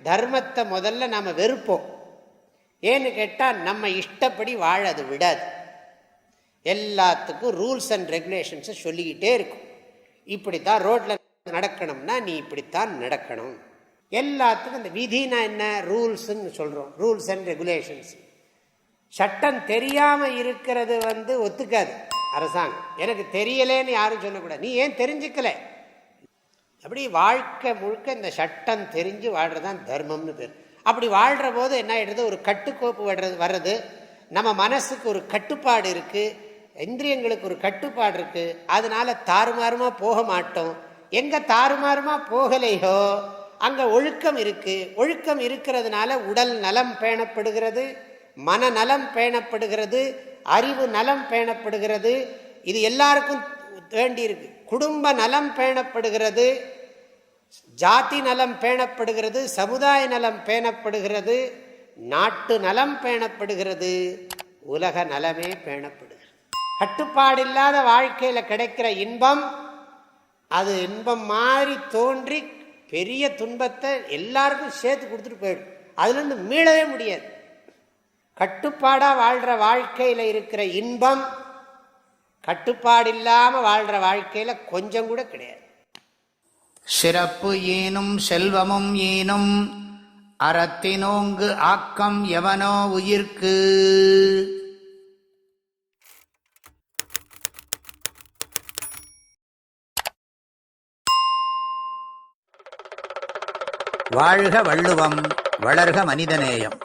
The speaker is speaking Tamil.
தர்மத்தை முதல்ல நாம் வெறுப்போம். ஏன்னு கேட்டால் நம்ம இஷ்டப்படி வாழ அது விடாது. எல்லாத்துக்கும் ரூல்ஸ் அண்ட் ரெகுலேஷன்ஸை சொல்லிக்கிட்டே இருக்கும். இப்படித்தான் ரோட்டில் நடக்கணும்னா நீ இப்படித்தான் நடக்கணும். எல்லாத்துக்கும் இந்த விதினா என்ன, ரூல்ஸ்ன்னு சொல்கிறோம், ரூல்ஸ் அண்ட் ரெகுலேஷன்ஸ். சட்டம் தெரியாமல் இருக்கிறது ஒத்துக்காது அரசாங்கம். எனக்கு தெரியலேன்னு யாரும் சொல்லக்கூடாது. நீ ஏன் தெரிஞ்சுக்கல? அப்படி வாழ்க்கை முழுக்க இந்த சட்டம் தெரிஞ்சு வாழ்கிறதான் தர்மம்னு பேர். அப்படி வாழ்கிற போது என்ன ஆகிடுது, ஒரு கட்டுக்கோப்பு வர்றது. நம்ம மனசுக்கு ஒரு கட்டுப்பாடு இருக்குது, இந்திரியங்களுக்கு ஒரு கட்டுப்பாடு இருக்குது. அதனால தாறுமாறுமா போக மாட்டோம். எங்கே தாறுமாறுமா போகலையோ அங்கே ஒழுக்கம் இருக்குது. ஒழுக்கம் இருக்கிறதுனால உடல் நலம் பேணப்படுகிறது, மனநலம் பேணப்படுகிறது, அறிவு நலம் பேணப்படுகிறது. இது எல்லாருக்கும் வேண்டியிருக்கு. குடும்ப நலம் பேணப்படுகிறது, ஜாதி நலம் பேணப்படுகிறது, சமுதாய நலம் பேணப்படுகிறது, நாட்டு நலம் பேணப்படுகிறது, உலக நலமே பேணப்படுகிறது. கட்டுப்பாடில்லாத வாழ்க்கையில் கிடைக்கிற இன்பம் அது இன்பம் மாதிரி தோன்றி பெரிய துன்பத்தை எல்லாருக்கும் சேர்த்து கொடுத்துட்டு போயிடும். அதுலேருந்து மீளவே முடியாது. கட்டுப்பாடாக வாழ்கிற வாழ்க்கையில் இருக்கிற இன்பம் கட்டுப்பாடு இல்லாமல் வாழ்கிற வாழ்க்கையில் கொஞ்சம் கூட கிடையாது. சிறப்பு ஈனும் செல்வமும் ஈனும் அறத்தினோங்கு ஆக்கம் எவனோ உயிர்க்கு. வாழ்க வள்ளுவம், வளர்க மனிதநேயம்.